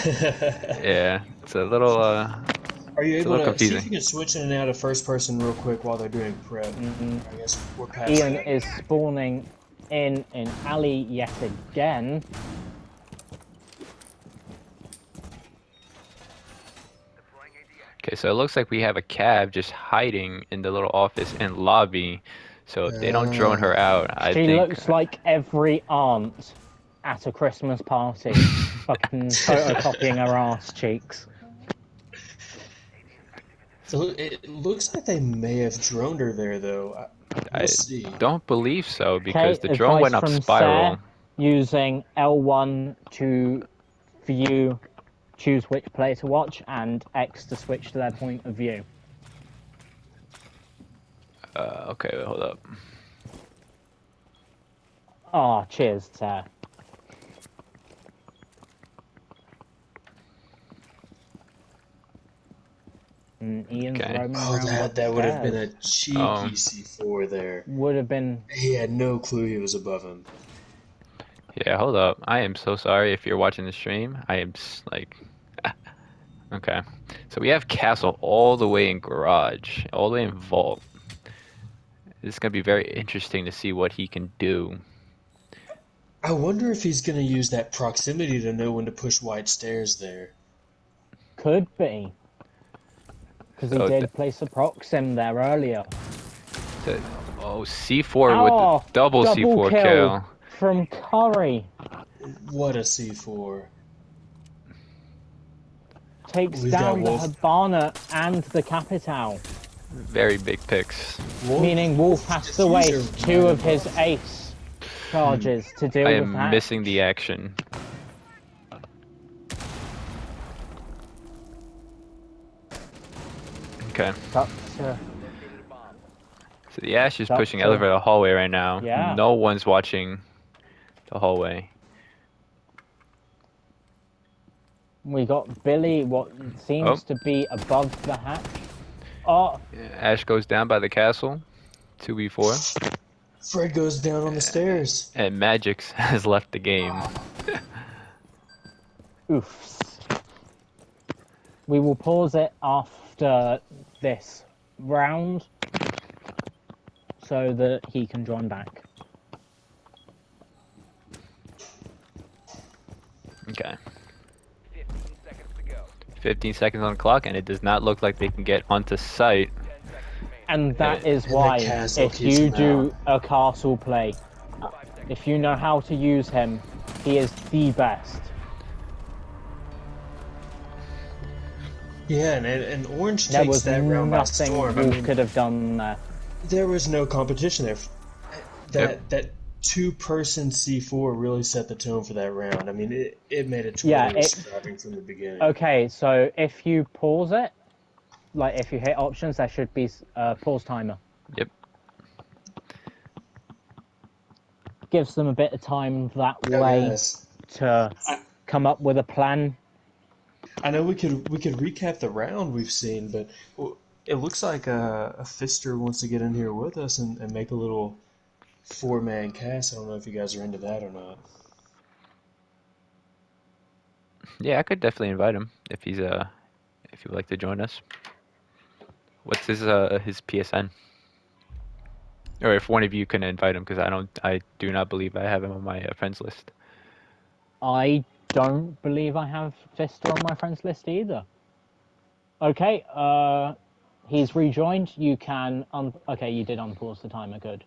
Yeah, it's a little Are you it's a able little to see if confusing. you can switch in and out of first person real quick while they're doing prep? Mm, I guess we're past Ian that. is spawning in alley yet again. Okay, so it looks like we have a cab just hiding in the little office and lobby. So if they don't drone her Uh, out, I She think. looks like every aunt at a Christmas party, fucking photocopying her ass cheeks. it looks like they may have droned her there, though. We'll I see. don't believe so because Okay, the drone advice went up from Sarah, spiral. using L1 to view, choose which player to watch, and X to switch to their point of view. Okay, wait, hold up. Ah, cheers, Sarah. And Ian's Okay. roaming Oh, around that would have been upstairs. a Oh, cheeky C4 there. Would have been. He had no clue he was above him. yeah, hold up. I am so sorry if you're watching the stream. I am like, okay. So we have Castle all the way in garage, all the way in vault. This is gonna be very interesting to see what he can do. I wonder if he's going to use that proximity to know when to push white stairs there. Could be. Because he So, did place a proxim there earlier. the, oh, C4 with the Oh, double double C4 kill kill. from Curry. What a C4. Takes We've got down the Wolf. Habana and the Capital. Very big picks. Meaning Wolf has to waste two of his ace charges to I deal with am that. missing the action. Okay. But, So the Ash is That's pushing elevator hallway right now. yeah. No one's watching the hallway. We got Billy, what Oh, seems to be above the hatch. Oh, Ash goes down by the castle. 2v4. Fred goes down on the stairs. And Magix has left the game. oofs. We will pause it after this round so that he can join back. Okay. 15 seconds on the clock, and it does not look like they can get onto site. And that Yeah. is And the why, castle if keeps you him do a castle play, if you know how to use him, he is the best. Yeah, and Orange There takes was that round by nothing storm. I Wolf mean, could have done there. there was no competition there. Yep. That two-person C4 really set the tone for that round. I mean, it made it to Yeah, where he was scrapping from the beginning. Okay, so if you pause it, like if you hit options, there should be a pause timer. Yep. Gives them a bit of time that Oh, way yes. to come up with a plan. I know we could recap the round we've seen, but it looks like a Fister wants to get in here with us and make a little four-man cast. I don't know if you guys are into that or not. Yeah, I could definitely invite him if he's if he would like to join us. What's his PSN? Or if one of you can invite him, because I do not believe I have him on my friends list. I don't believe I have Fister on my friends list either. Okay, he's rejoined. You can okay, you did unpause the timer, good.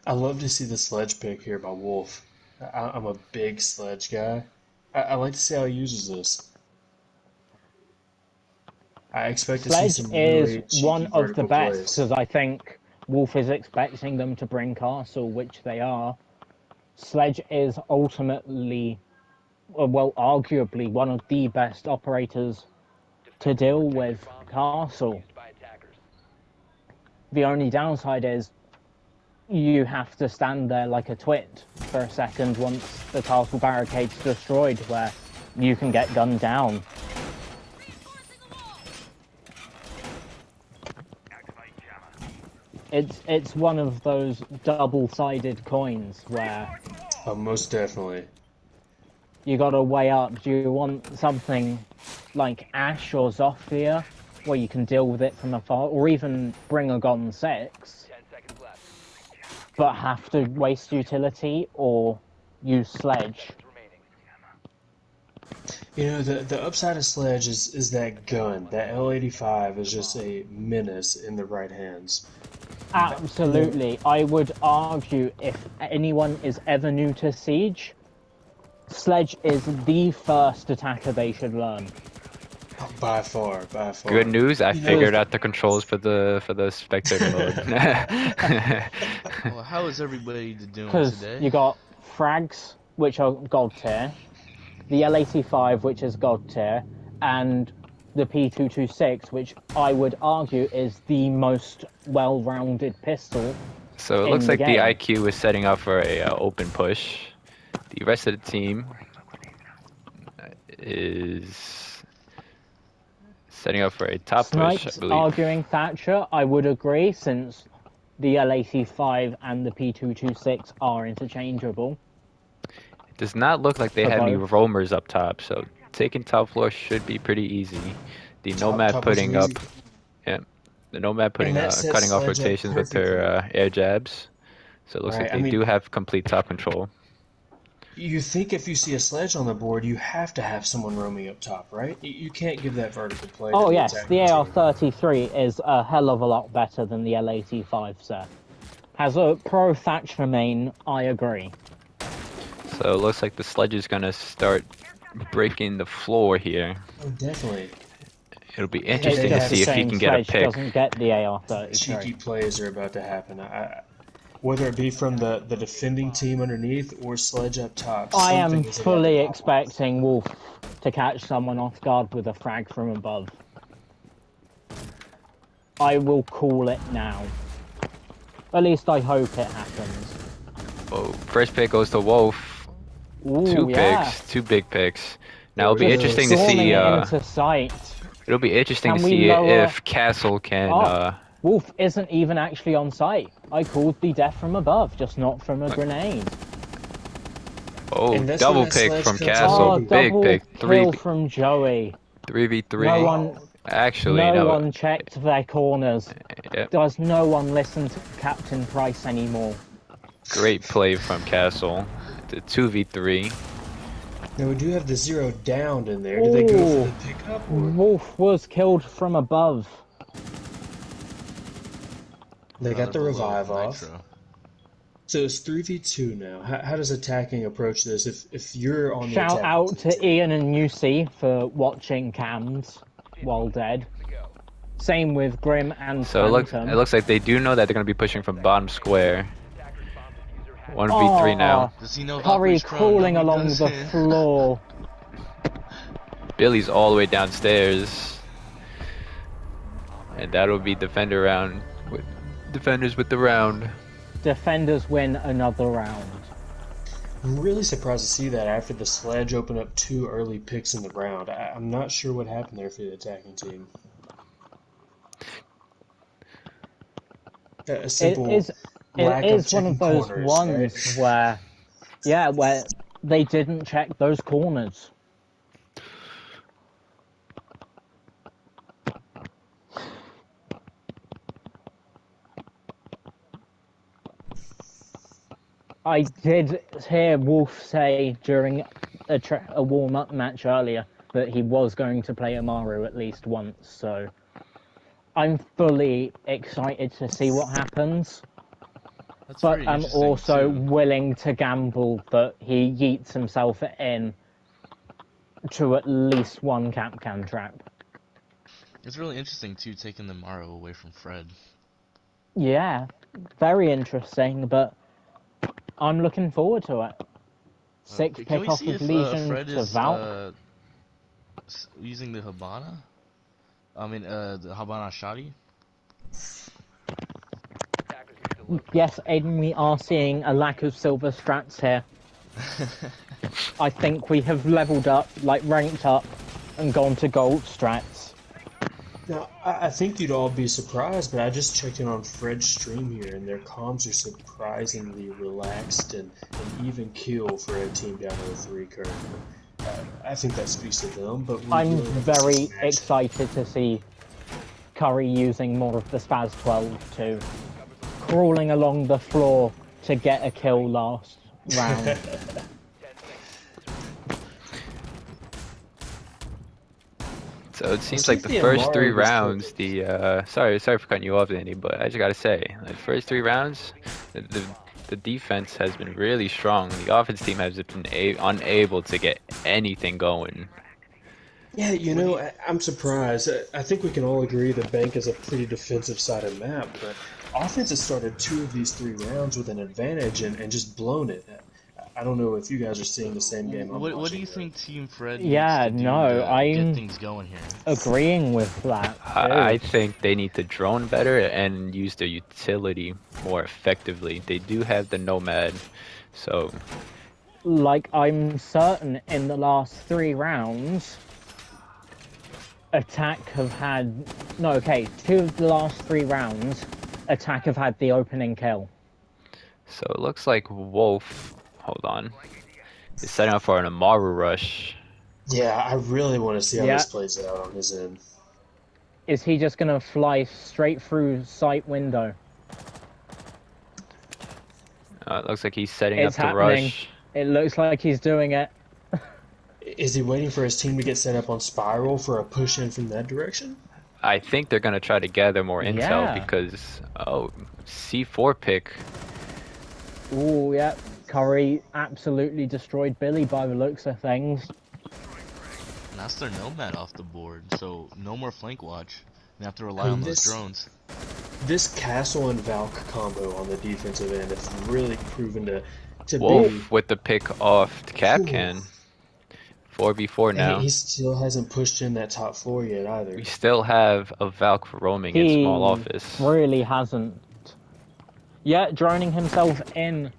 I love to see the sledge pick here by Wolf. I'm a big sledge guy. I like to see how he uses this. I expect to see Sledge some is really one cheeky of the vertical best plays. because I think Wolf is expecting them to bring Castle, which they are. Sledge is ultimately, well, arguably one of the best operators to deal with Castle. The only downside is you have to stand there like a twit for a second once the castle barricade's destroyed, where you can get gunned down. It's one of those double-sided coins where Oh, most definitely. you gotta weigh up. Do you want something like Ash or Zofia, where you can deal with it from afar, or even bring a Gon 6, but have to waste utility, or use Sledge? You know, the upside of Sledge is that gun. That L85 is just a menace in the right hands. Absolutely. I would argue if anyone is ever new to Siege, Sledge is the first attacker they should learn. By far, by far. Good news, I You know, figured out the controls for the spectator mode. Well, how is everybody doing Because today? you got frags, which are god tier, the L85, which is god tier, and the P226, which I would argue is the most well-rounded pistol. So it in looks the like the game. IQ is setting up for a open push. The rest of the team is setting up for a top push, I Snipes believe. arguing Thatcher, I would agree, since the L85 and the P226 are interchangeable. It does not look like they For have any both. roamers up top, so taking top floor should be pretty easy. The Nomad top putting was up, easy. yeah, the Nomad putting that sets cutting off Sledge up rotations with her air jabs. So it looks Right, like I they mean- do have complete top control. You think if you see a Sledge on the board, you have to have someone roaming up top, right? You can't give that vertical play. Oh to yes, attacking the team. AR-33 is a hell of a lot better than the L85, sir. As a pro Thatcher main, I agree. So it looks like the Sledge is gonna start breaking the floor here. Oh, definitely. It'll be It's interesting just to the see if he same can get a Sledge pick. doesn't get the AR-33. Cheeky plays are about to happen. Whether it be from the defending team underneath or Sledge up top. I am something is about fully to pop off. expecting Wolf to catch someone off guard with a frag from above. I will call it now. At least I hope it happens. Oh, first pick goes to Wolf. Ooh, Two yeah. picks, two big picks. Now it'll be Just interesting to Storming see. it into sight. It'll be interesting Can to we see lower- if Castle can. Oh. Wolf isn't even actually on site. I called the death from above, just not from a grenade. And that's Double where that pick Sledge from comes Castle. Oh, in. Big double pick. kill from Joey. 3v3. No one, Actually, no no. one checked their corners. Yep. Does no one listen to Captain Price anymore? Great play from Castle. The 2v3. Now we do have the 0 downed in there. Do they go Ooh. for the pickup or Wolf was killed from above. they got the Another revive below off? Nitro. So it's 3v2 now. How does attacking approach this? If you're on the Shout attacking out team? to Ian and UC for watching cams while dead. Same with Grim and So it Phantom. looks like they do know that they're going to be pushing from bottom square. 1v3 now. Does he know Curry Valkyrie's prone? crawling No, he along the doesn't. floor. Billy's all the way downstairs. And that'll be defender round. Defenders with the round. Defenders win another round. I'm really surprised to see that after the Sledge opened up 2 early picks in the round. I'm not sure what happened there for the attacking team. A simple It lack is of one of checking those corners, ones right? where they didn't check those corners. I did hear Wolf say during a warm-up match earlier that he was going to play Amaru at least once, so I'm fully excited to see what happens. That's But very I'm interesting, also too. willing to gamble that he yeets himself in to at least one Capcan trap. It's really interesting too, taking the Maro away from Fred. Yeah, very interesting, but I'm looking forward to it. Sixth Can we pick off see of if Legion Fred to is Valk. using the Habana? I mean, the Habana Shadi? Yes, Aiden, we are seeing a lack of silver strats here. I think we have leveled up, like ranked up, and gone to gold strats. Now, I think you'd all be surprised, but I just checked in on Fred's stream here, and their comms are surprisingly relaxed and even keel for a team down 0-3 currently. I think that speaks to them, but we I'm really have to very smash them. excited to see Curry using more of the Spaz 12 too. Crawling along the floor to get a kill last round. So it seems think like the the first three Amari was rounds, perfect. sorry for cutting you off, Andy, but I just gotta say, the first 3 rounds, the defense has been really strong. The offense team has been unable to get anything going. Yeah, I'm surprised. I think we can all agree the bank is a pretty defensive-sided map, but offense has started 2 of these 3 rounds with an advantage and just blown it. I don't know if you guys are seeing the same game I'm What do watching, you but think Team Fred needs Yeah, to do no, to get I'm things going here? agreeing with that I too. think they need to drone better and use their utility more effectively. They do have the Nomad, so Like, I'm certain in the last 3 rounds, Attack have had... No, okay, 2 of the last 3 rounds, Attack have had the opening kill. so it looks like Wolf, hold on, is setting up for an Amaru rush. yeah, I really want to see how Yeah. this plays out on his end. Is he just gonna fly straight through sight window? It looks like he's setting It's up to happening. rush. It looks like he's doing it. Is he waiting for his team to get set up on Spiral for a push in from that direction? I think they're gonna try to gather more intel Yeah. because C4 pick. Ooh, yeah. Curry absolutely destroyed Billy by the looks of things. And that's their Nomad off the board, so no more flank watch. They have to rely I mean, on those this- drones. This Castle and Valk combo on the defensive end has really proven to Wolf be. with the pick off the Capcan. 4v4 now. He still hasn't pushed in that top floor yet either. We still have a Valk roaming in He small office. really hasn't. Yeah, droning himself in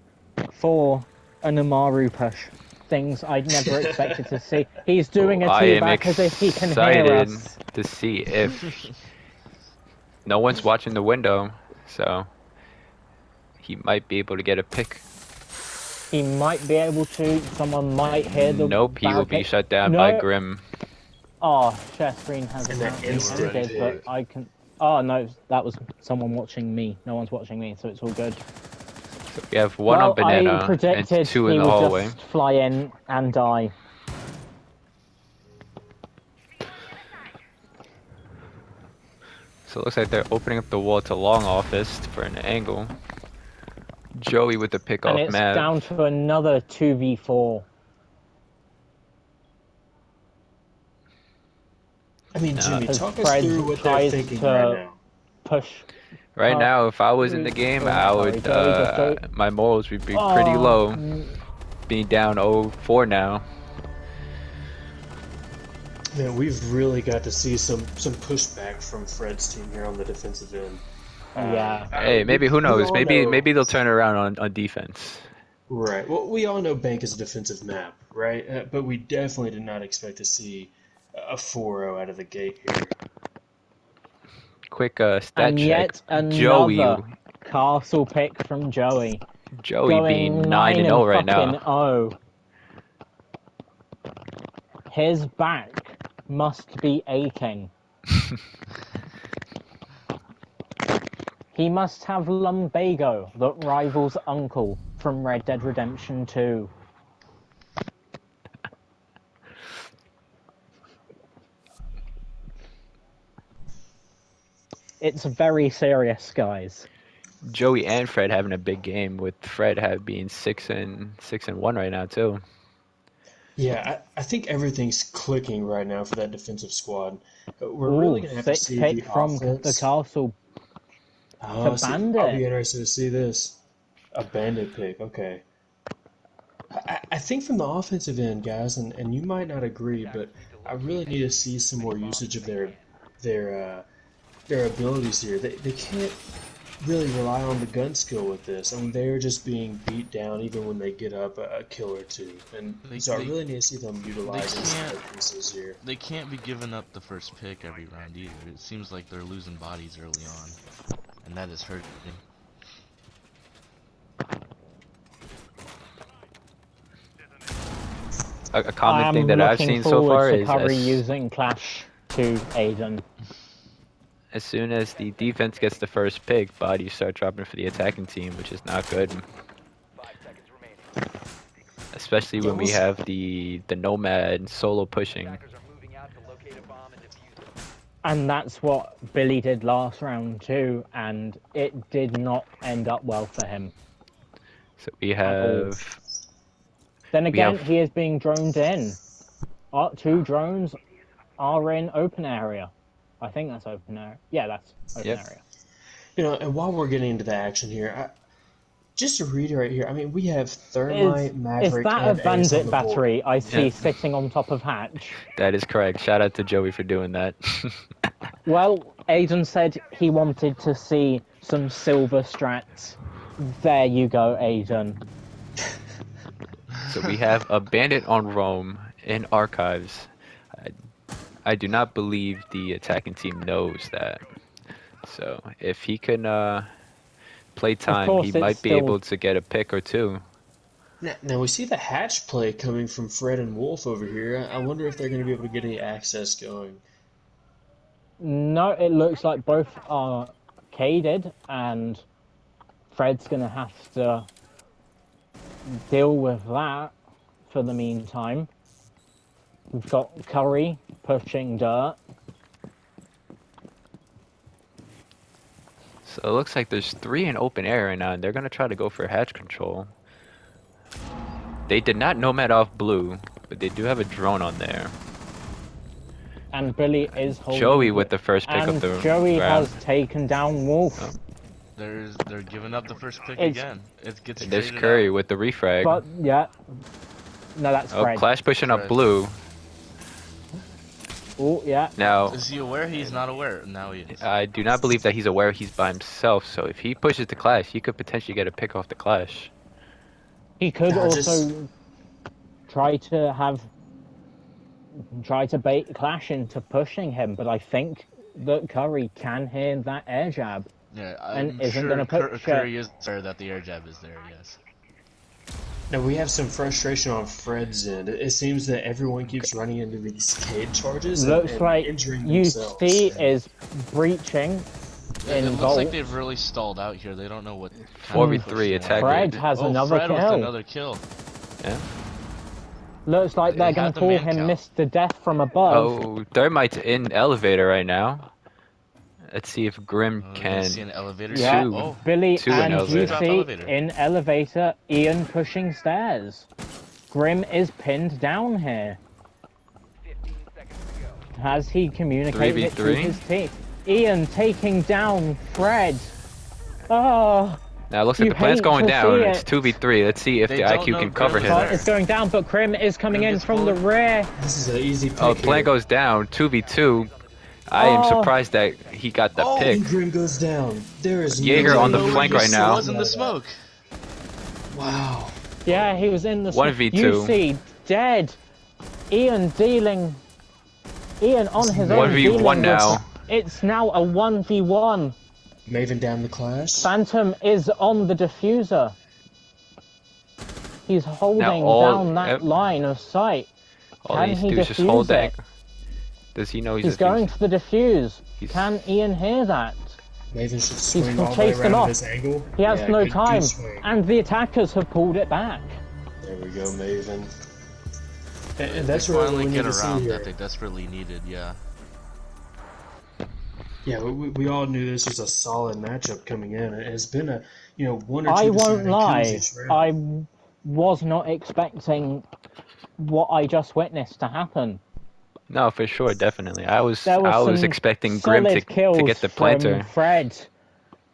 for an Amaru push. Things I'd never expected to see. He's doing a I am two-back as if he can hear excited us. to see if no one's watching the window, so he might be able to get a pick. He might be able to. Someone might hear the Nope, he will be barricade. shut down by No. Grim. Oh, share screen has And that apparently instant ended, pick. but I can. Oh no, that was someone watching me. No one's watching me, so it's all good. So we have one on I Banana predicted and 2 he in the would hallway. just fly in and die. So it looks like they're opening up the wall to long office for an angle. Joey with the pick And off it's Mav. down to another 2v4. I mean, Jimmy, As talk us Fred through what they're tries thinking to- right now. Push. Right Oh, now, if I was in the game, sorry, I would, Joey, just go- my morals would be pretty Oh, low. mm, Being down 0-4 now. Man, we've really got to see some pushback from Fred's team here on the defensive end. Yeah. Hey, maybe who we knows? all Maybe know- maybe they'll turn around on defense. Right. Well, we all know Bank is a defensive map, right? But we definitely did not expect to see a 4-0 out of the gate here. Quick stat And check. yet another Joey castle pick from Joey. Joey being 9 and 0 right now. 0. His back must be aching. He must have lumbago that rivals Uncle from Red Dead Redemption 2. It's very serious, guys. Joey and Fred having a big game, with Fred being 6-1 right now too. Yeah, I think everything's clicking right now for that defensive squad. We're really Ooh, going to have to sick see pick the from offense. the castle. Oh, to I'll Bandit. be interested to see this. A bandit pick, okay. I think from the offensive end, guys, and you might not agree, but I really need to see some more usage of their abilities here. They can't really rely on the gun skill with this. I mean, they're just being beat down even when they get up a kill or two. And so I really need to see them utilizing some can't- set pieces here. They can't be giving up the first pick every round either. It seems like they're losing bodies early on, and that is hurting. A common I'm thing that I've looking seen so forward far to is Curry using Clash to Aiden. as soon as the defense gets the first pick, bodies start dropping for the attacking team, which is not good. Especially when we have the Nomad solo pushing. And that's what Billy did last round too, and it did not end up well for him. So we have Then again, have- he is being droned in. Two drones are in open area. I think that's open area. Yeah, that's open Yep. area. You know, and while we're getting into the action here, just to reiterate here, I mean, we have Thermite, Is Maverick, that a and Ace on bandit the battery board. I see Yeah. sitting on top of Hatch? that is correct. Shout out to Joey for doing that. Well, Aiden said he wanted to see some silver strats. There you go, Aiden. So we have a bandit on Rome in archives. I do not believe the attacking team knows that. So if he can play time, course, he it's might be still- able to get a pick or two. Now we see the hatch play coming from Fred and Wolf over here. I wonder if they're going to be able to get any access going. No, it looks like both are caded, and Fred's gonna have to deal with that for the meantime. We've got Curry pushing dirt. So it looks like there's 3 in open air right now, and they're gonna try to go for hatch control. They did not nomad off blue, but they do have a drone on there. And Billy is holding Joey with the first pick and of the Joey round. has taken down Wolf. Oh. They're giving up the first pick It's- again. It gets There's traded Curry out. with the refrag. But yeah. No, that's Oh, Fred. Clash pushing up Fred. blue. Oh, yeah. Now, Is he aware? He's not aware. Now he is. I do not believe that he's aware he's by himself, so if he pushes the Clash, he could potentially get a pick off the Clash. He could Nah, also try to bait Clash into pushing him, but I think that Curry can hear that air jab. Yeah, and I'm isn't sure gonna put Curry is aware that the air jab is there. Yes. Now we have some frustration on Fred's end. It seems that everyone keeps running into these cade charges Looks and like injuring themselves. UC is breaching Yeah, in it looks goal. like they've really stalled out here. They don't know what. kind of 4v3 push they want. attack. Fred has Oh, another Fred kill. with another kill. Yeah. Looks like They they're had going the to call man him count. Mr. Death from above. Oh, Thermite's in elevator right now. Let's see if Grim Oh, can. you see an elevator. Yeah. Two. Oh, Billy two in and elevator. Drop UC elevator. in elevator, Ian pushing stairs. Grim is pinned down here. Has he communicated it to 3v3? his team? Ian taking down Fred. Oh, Now it looks like You the plan's hate going to down. see It's it. 2v3. Let's see if They the don't IQ know can Grim cover is him. there. it's going down, but Grim is coming Grim in gets from the pulled. rear. This is an easy pick. Oh, the plan here. goes down. 2v2. I am Oh. surprised that he got the Oh, pick. And Grim goes down. There is Jaeger no on the way flank you right saw now. Was in the that. smoke. Wow. Yeah, he was in the 1v2. UC dead. Ian dealing. Ian on his own. 1v1 dealing with- now. It's now a 1v1. Maven down the Clash. Phantom is on the diffuser. He's holding all- down that yep. line of sight. All Can he needs to he do is just defuse hold that. it? Does he know He's going for the diffuse. He's- Can Ian hear that? Maven should swing all the way chased him around off. this angle. He has Yeah, no good time. swing. And the attackers have pulled it back. There we go, Maven. And They that's what we finally need get to see around here. that they desperately needed. Yeah. Yeah, we all knew this was a solid matchup coming in. It's been a one or two. I won't deciding kills lie. each round. I was not expecting what I just witnessed to happen. No, for sure, definitely. I was There was some expecting Grim solid kills to get the from planter. Fred,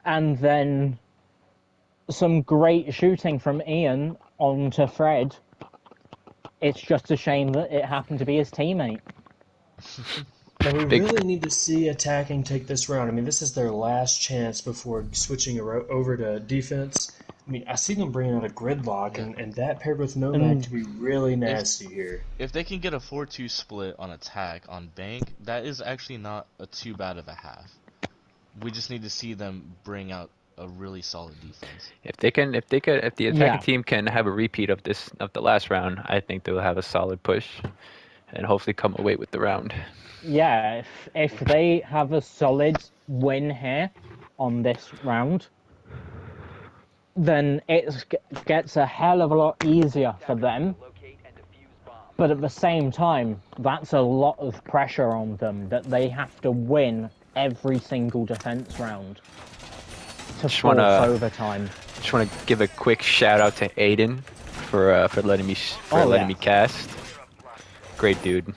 and then some great shooting from Ian onto Fred. It's just a shame that it happened to be his teammate. Now we Big really need to see attacking take this round. I mean, this is their last chance before switching over to defense. I mean, I see them bringing out a gridlock, Yeah. and that paired with Nomad And could be really nasty here. If they can get a 4-2 split on attack on Bank, that is actually not too bad of a half. We just need to see them bring out a really solid defense. if the attacking yeah, team can have a repeat of the last round, I think they'll have a solid push, and hopefully come away with the round. yeah. If they have a solid win here on this round, then it gets a hell of a lot easier for them. But at the same time, that's a lot of pressure on them that they have to win every single defense round to force overtime. Just want to give a quick shout out to Aiden for letting me letting me cast. Great dude.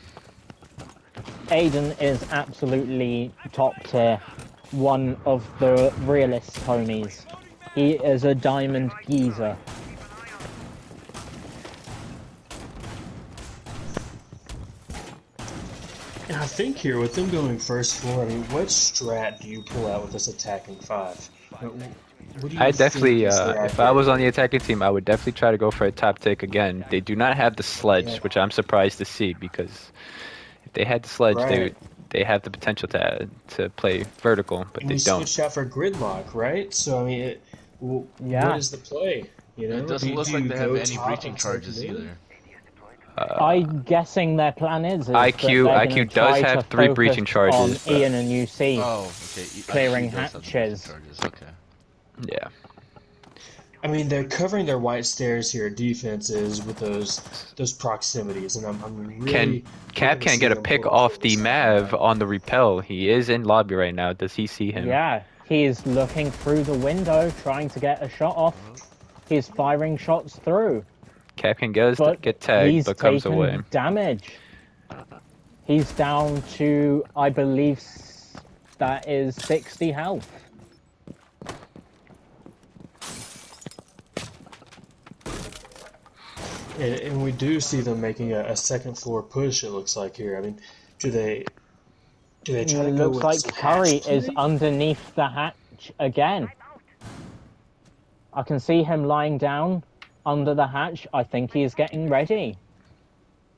Aiden is absolutely top tier, one of the realest homies. He is a diamond geezer. And I think here, with them going first floor, I mean, what strat do you pull out with this attacking five? What do you I definitely, think is their if I was on the advantage? attacking team, I would definitely try to go for a top take again. They do not have the sledge, Yeah. which I'm surprised to see, because if they had the sledge, Right. they have the potential to play vertical, but And they we don't. switched out for gridlock, right? So I mean, Yeah. what is the play? You know, It doesn't do, look do like you they have go any top breaching and take charges mid? either. I'm guessing their plan is that IQ they're IQ gonna does try have to 3 focus breaching charges, on but Ian and UC. Oh, okay. Clearing He does have the breaching hatches. charges. Okay. yeah. I mean, they're covering their white stairs here, defenses with those proximities, and I'm really Cap hoping to can't see get a them pick pull off what the we're Mav talking on the repel. He is in lobby right now. Does he see him? Yeah, he's looking through the window, trying to get a shot off. He's firing shots through, Cap can get but tagged, he's but comes taken away. damage. He's down to, I believe, that is 60 health. And we do see them making a second floor push. It looks like here. I mean, do they try to go Looks with like some Curry hatch is play? underneath the hatch again. I can see him lying down under the hatch. I think he is getting ready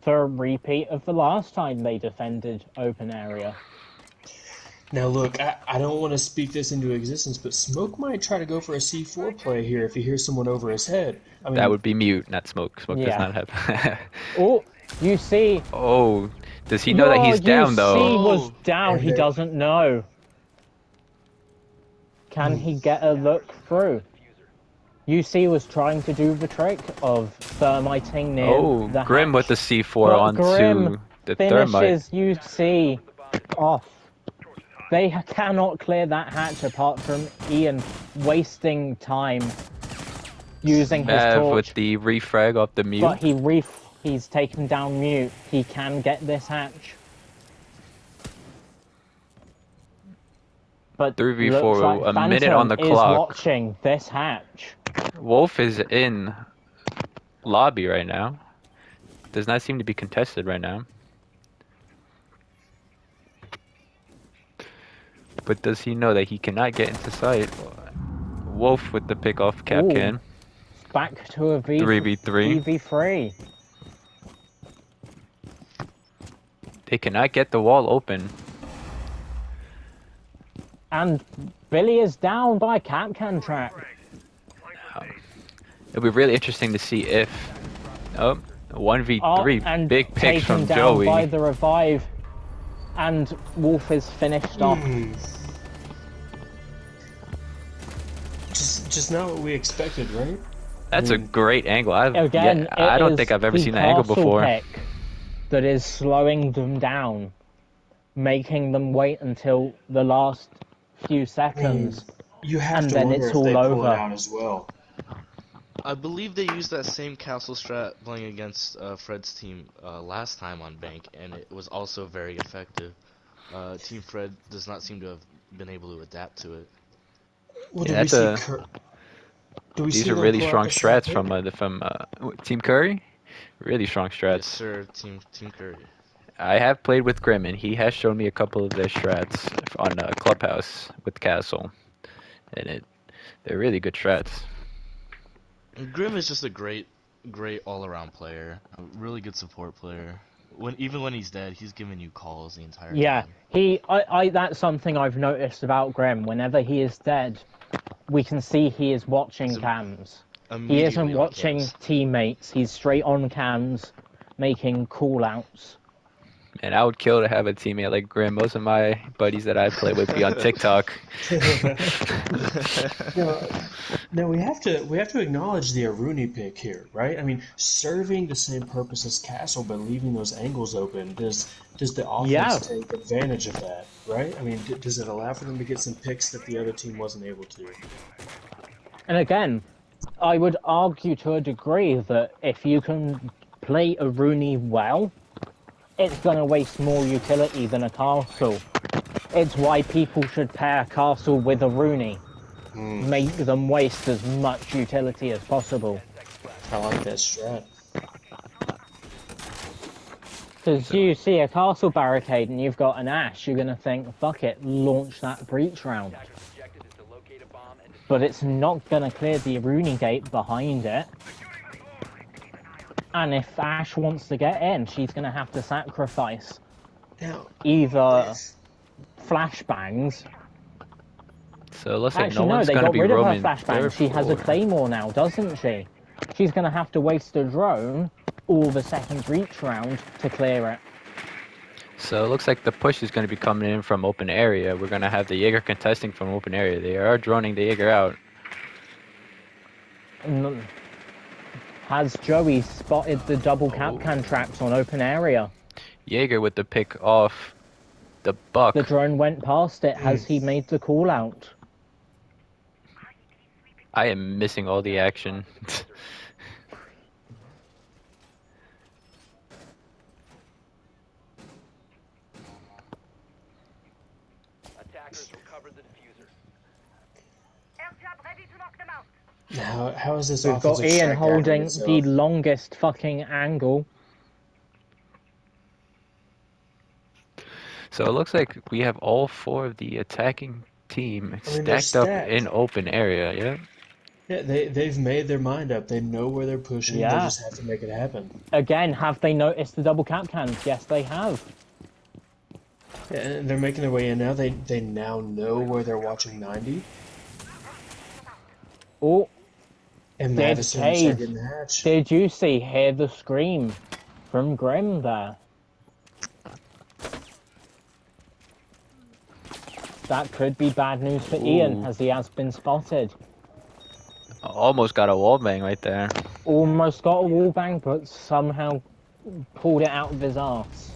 for a repeat of the last time they defended open area. Now look, I don't want to speak this into existence, but Smoke might try to go for a C4 play here if he hears someone over his head. I mean, That would be Mute, not Smoke. Smoke does Yeah. not have. Oh, you see, Oh, does he know that he's down though? He was Oh. down. And He they- doesn't know. Can he get a look through? UC was trying to do the trick of thermiting near Oh, the Grim hatch, with the C4 but onto Grim the thermite. finishes UC off. They cannot clear that hatch apart from Ian wasting time using his Mav torch. with the refrag off the Mute. But he's taken down Mute. He can get this hatch. But 3v4, looks like a minute on the Phantom is clock. watching this hatch. Wolf is in lobby right now. Does not seem to be contested right now. But does he know that he cannot get into sight? Wolf with the pick off Cap Ooh. can. Back to a 3v3. 3v3. They cannot get the wall open. And Billy is down by Capcan Trap. It'll be really interesting to see if 1v3 and big picks taken from down Joey. by the revive. And Wolf is finished off. just not what we expected, right? That's a great angle. I Again, don't think I've ever seen that angle before. Pick that is slowing them down, making them wait until the last few seconds. You have And to then wonder it's if they all pull it over. out as well. I believe they used that same castle strat playing against Fred's team last time on Bank, and it was also very effective. Team Fred does not seem to have been able to adapt to it. Well, Yeah, do we see these are them really pull out strong the strats second from Team Curry. Really strong strats. Yes, sir, Team Curry. I have played with Grim, and he has shown me a couple of their strats on Clubhouse with Castle, and they're really good strats. And Grim is just a great all-around player. A really good support player. Even when he's dead, he's giving you calls the entire Yeah, time. that's something I've noticed about Grim. Whenever he is dead, we can see he is watching He's cams. He immediately isn't on watching cams. teammates. He's straight on cams, making call-outs. And I would kill to have a teammate like Grim. Most of my buddies that I play with be on TikTok. No, no, we have to acknowledge the Aruni pick here, right? I mean, serving the same purpose as Castle, but leaving those angles open. Does the Yeah, offense take advantage of that, right? I mean, does it allow for them to get some picks that the other team wasn't able to? and again, I would argue to a degree that if you can play a Rooney well, it's going to waste more utility than a Castle. It's why people should pair a Castle with a Rooney. Make them waste as much utility as possible. I like that strat. Because you see a Castle barricade and you've got an Ash, you're going to think, fuck it, launch that breach round. But it's not going to clear the Rooney gate behind it. And if Ash wants to get in, she's going to have to sacrifice Now, either flashbangs. So it looks like Actually, no no, one's they going to got be rid of her roaming flashbang. She has a claymore now, doesn't she? She's going to have to waste a drone all the second reach round to clear it. So it looks like the push is going to be coming in from open area. We're going to have the Jaeger contesting from open area. They are droning the Jaeger out. Has Joey spotted the double Kapkan traps on open area? Jaeger with the pick off the buck. The drone went past it. Has he made the call out? I am missing all the action. Attackers recovered the diffuser. how is this We've got offensive Ian strat holding governing the itself? longest fucking angle. So it looks like we have all four of the attacking team I mean, they're stacked up stacked. in open area, yeah? Yeah, they've made their mind up. They know where they're pushing. They Yeah. just have to make it happen. Again, have they noticed the double Kapkans? Yes, they have. Yeah, and they're making their way in now. They now know where they're watching 90. Oh, And Dead Madison cage. start getting the hatch. did you hear the scream from Grim there? That could be bad news for Ian, Ooh. as he has been spotted. Almost got a wall bang right there. Almost got a wallbang, but somehow pulled it out of his arse.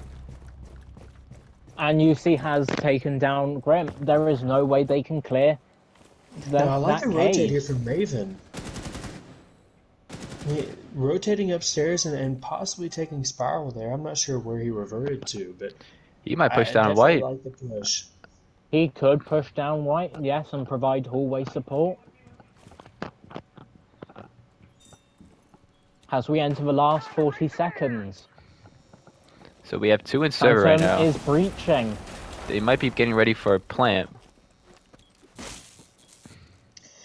And UC has taken down Grim. There is no way they can clear Now, I like that the rotate cage. here from Maven. I mean, rotating upstairs and possibly taking Spiral there. I'm not sure where he reverted to, but He might push I down definitely white. like the push. He could push down white, yes, and provide hallway support. As we enter the last 40 seconds, So we have two in server right Phantom now. is breaching. They might be getting ready for a plant.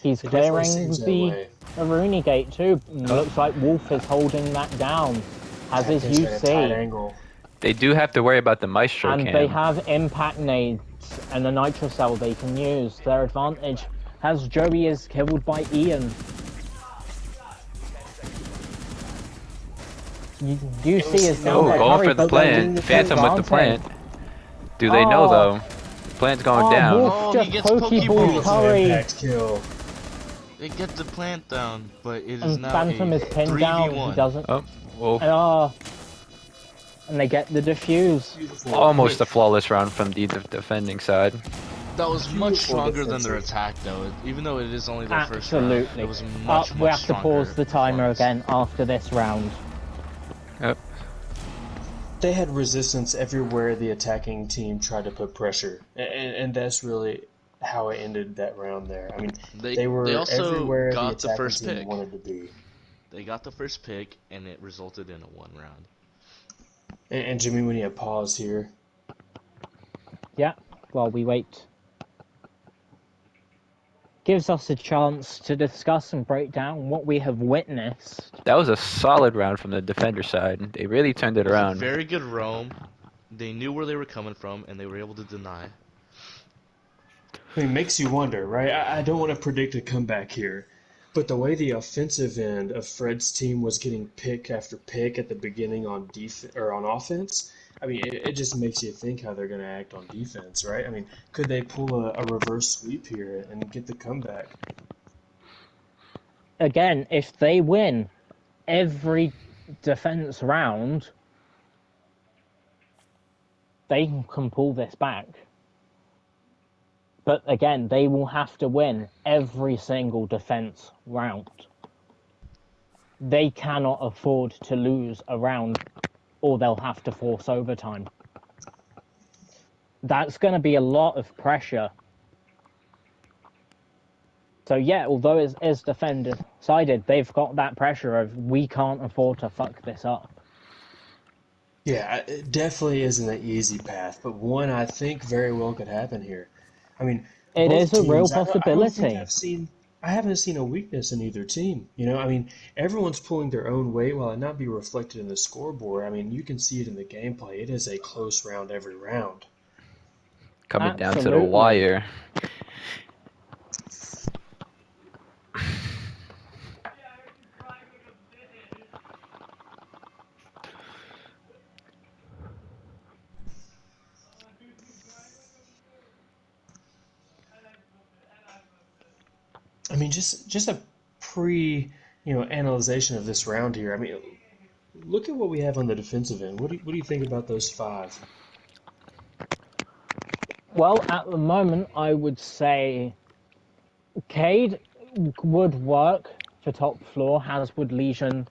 He's It definitely clearing seems that the way. Aruni gate too. Looks like Wolf is holding that down, as is Captain's got a tight UC. angle. They do have to worry about the Maestro And cam. they have impact nades and a nitro cell they can use. Their advantage as Joey is killed by Ian. UC is down Oh, by going Curry, for the but they're doing plant. the Phantom with the advantage. plant. Do they know Oh. though? Plant's going Oh, down. Wolf Oh, just he gets Pokeball Pokeballs. It's an Curry. impact kill. They get the plant down, but it is And now Phantom a is pinned 3v1. down. He doesn't. Oh, Wolf. And they get the defuse. Beautiful. Almost a flawless round from the defending side. That was much Beautiful stronger than their defensive. attack, though. Even though it is only their first round, Absolutely. it was much, We much have to stronger pause the timer performance. again after this round. Yep. They had resistance everywhere the attacking team tried to put pressure, and that's really how it ended that round there. I mean, they were They also everywhere the got the attacking first team pick. wanted to be. They got the first pick, and it resulted in a 1 round. And Jimmy, we need a pause here. Yeah, while we wait. Gives us a chance to discuss and break down what we have witnessed. That was a solid round from the defender side. They really turned it It was a around. very good roam. They knew where they were coming from, and they were able to deny. I mean, it makes you wonder, right? I don't want to predict a comeback here, but the way the offensive end of Fred's team was getting pick after pick at the beginning on on offense, I mean, it just makes you think how they're going to act on defense, right? I mean, could they pull a reverse sweep here and get the comeback? Again, if they win every defense round, they can pull this back. But again, they will have to win every single defense round. They cannot afford to lose a round, or they'll have to force overtime. That's going to be a lot of pressure. So yeah, although it is defender-sided, they've got that pressure of we can't afford to fuck this up. Yeah, it definitely isn't an easy path, but one I think very well could happen here. I mean, It both is a real teams, I don't think possibility. I haven't seen a weakness in either team. I mean, everyone's pulling their own weight while it not be reflected in the scoreboard. I mean, you can see it in the gameplay. It is a close round every round. Coming down to the Absolutely. wire. I mean, just a analyzation of this round here. I mean, look at what we have on the defensive end. What do you think about those five? Well, at the moment, I would say Cade would work for top floor, as would Legion.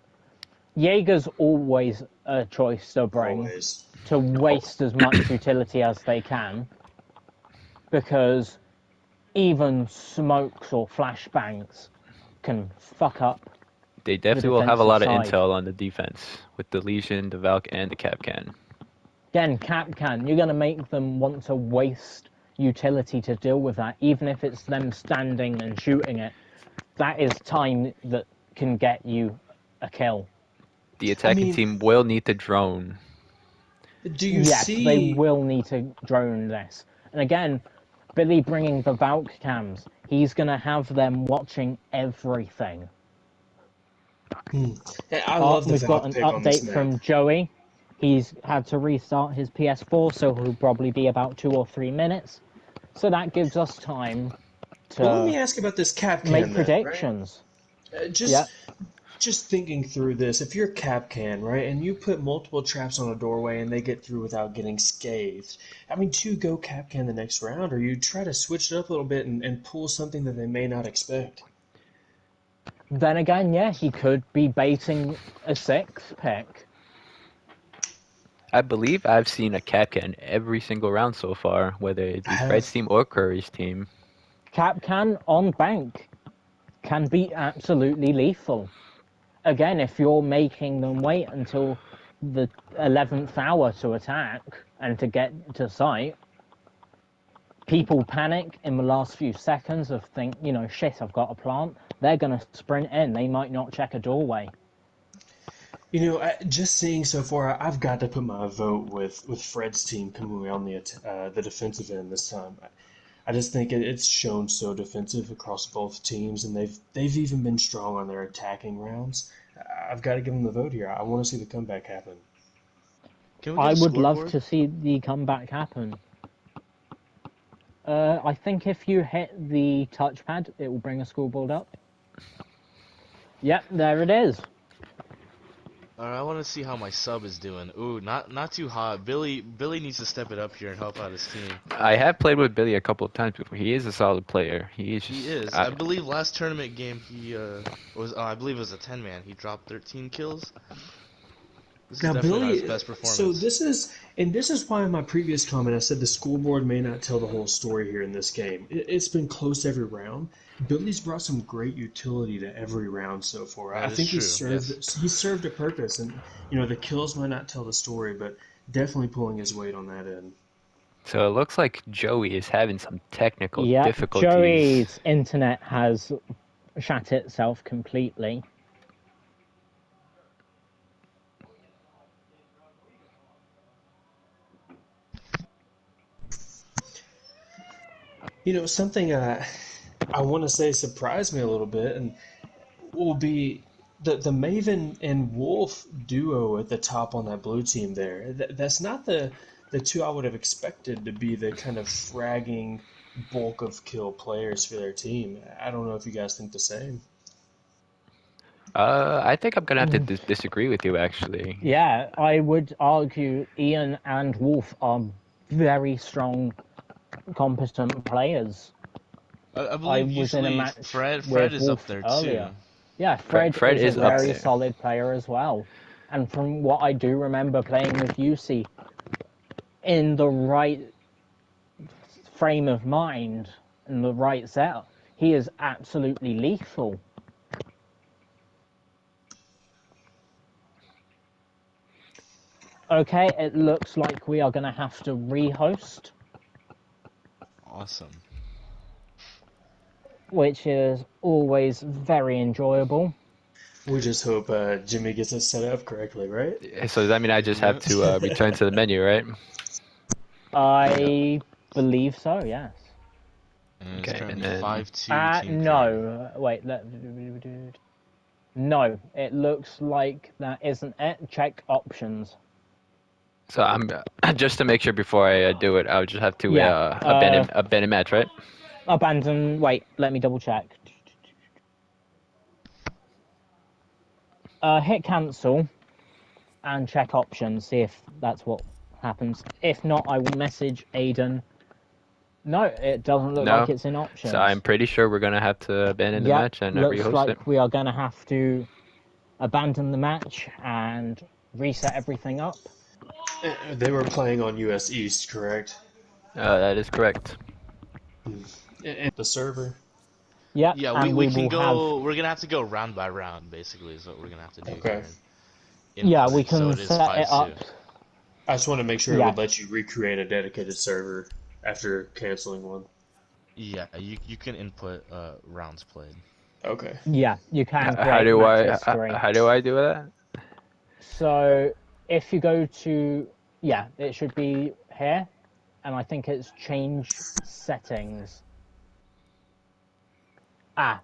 Jaeger's always a choice to bring Always. to waste as much utility as they can, because even smokes or flashbangs can fuck up They the definitely will have a defensive lot of side. intel on the defense with the Legion, the Valk, and the Kapkan. Again, Capcan, you're going to make them want to waste utility to deal with that, even if it's them standing and shooting it. That is time that can get you a kill. The I attacking mean, team will need to drone. do you Yes, they see? will need to drone this. And again, Billy bringing the Valk cams, he's going to have them watching everything. I love the We've got Valk an pick on this update map. from Joey. He's had to restart his PS4, so he'll probably be about 2 or 3 minutes. So that gives us time Well, let me to ask about this make Capcan then, right? predictions. Uh, Yeah, just just thinking through this, if you're Capcan, right, and you put multiple traps on a doorway and they get through without getting scathed, I mean, do you go Capcan the next round, or you try to switch it up a little bit and pull something that they may not expect? then again, yeah, he could be baiting a 6 pick. I believe I've seen a Kapkan every single round so far, whether it I be Fred's have. team or Curry's team. Capcan on bank can be absolutely lethal. Again, if you're making them wait until the 11th hour to attack and to get to site, people panic in the last few seconds of think, shit, I've got a plant. They're going to sprint in. They might not check a doorway. Just seeing so far, I've got to put my vote with Fred's team coming away on the defensive end this time. I just think it's shown so defensive across both teams, and they've even been strong on their attacking rounds. I've got to give them the vote here. I want to see the comeback happen. Can we get I a would love scoreboard? to see the comeback happen. I think if you hit the touchpad, it will bring a scoreboard up. Yep, there it is. Alright, I want to see how my sub is doing. Ooh, not too hot. Billy needs to step it up here and help out his team. I have played with Billy a couple of times before. He is a solid player. He is He just. is. I believe last tournament game he was. I believe it was a 10-man. He dropped 13 kills. This is Now, definitely not his Billy, best so performance. this is why in my previous comment I said the scoreboard may not tell the whole story here in this game. It's been close every round. Billy's brought some great utility to every round so far. I That is think he true. served Yes. he served a purpose, and the kills might not tell the story, but definitely pulling his weight on that end. So it looks like Joey is having some technical Yeah, difficulties. Joey's internet has shat itself completely. You know, something I want to say surprised me a little bit, and will be the Maven and Wolf duo at the top on that blue team there. That's not the two I would have expected to be the kind of fragging bulk of kill players for their team. I don't know if you guys think the same. I think I'm gonna have to disagree with you actually. Yeah, I would argue Ian and Wolf are very strong, competent players. I I believe was in a usually match Fred with is up Wolf there too. earlier. Yeah, Fred Fred is a is up very Right. there. solid player as well. And from what I do remember playing with UC, in the right frame of mind and the right setup, he is absolutely lethal. Okay, it looks like we are going to have to rehost, Awesome. which is always very enjoyable. We just hope Jimmy gets it set up correctly, right? So does that mean I just have Yep. to return to the menu, right? Yep. I believe so, yes. And it's Okay, and currently then 5-2 Team Fred. No, wait, no, it looks like that isn't it. Check options. so I'm just to make sure before I do it, I would just have to Yeah, abandon match, right? abandon, wait, let me double check. Hit cancel and check options, see if that's what happens. If not, I will message Aiden. No, it doesn't look like No. it's in So I'm options. pretty sure we're gonna have to abandon the Yep, match and looks rehost it. like we are going to have to abandon the match and reset everything up. They were playing on US East, correct? That is correct. And the server. Yep, Yeah, and we we can will have. go. We're gonna have to go round by round, basically, is what we're gonna have to do Okay. here and Yeah, input we it. So can it is set it 5-2. up. I just want to make sure it Yeah, would let you recreate a dedicated server after canceling one. Yeah, you can input rounds played. Okay. yeah, you can How create do match I history. how do I do that? So if you go to, yeah, it should be here, and I think it's change settings.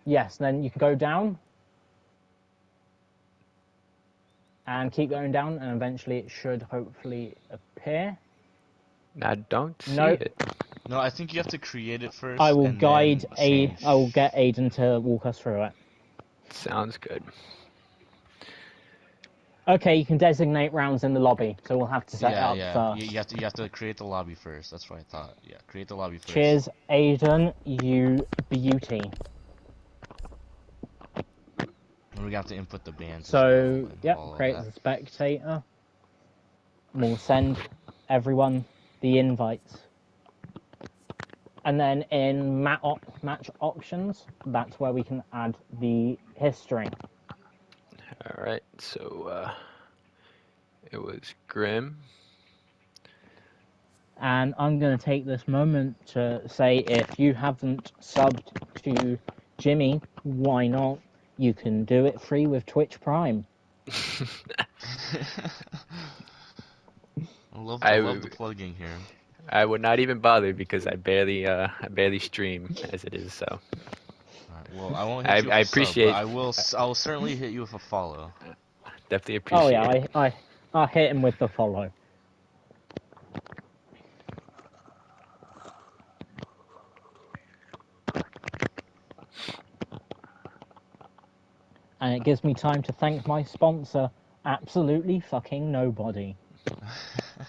Yes, then you can go down and keep going down, and eventually it should hopefully appear. I don't see No, it. No, I think you have to create it I first will and then change. I will get Aiden to walk us through it. Sounds good. Okay, you can designate rounds in the lobby, so we'll have to set it Yeah, up yeah. first. You have to create the lobby first. That's what I thought. Yeah, create the lobby first. Cheers, Aiden, you beauty. And we're gonna have to input the bands as well So, and yep, all of create that. as a spectator. We'll send everyone the invites. And then in match options, that's where we can add the history. All right. So it was Grim. And I'm going to take this moment to say if you haven't subbed to Jimmy, why not? You can do it free with Twitch Prime. I I love the plugging here. I would not even bother because I barely stream as it is. So Alright, well, I won't hit you I with a sub, but appreciate I'll certainly hit you with a follow. definitely Oh appreciate yeah, it. I hit him with the follow. And it gives me time to thank my sponsor, absolutely fucking nobody.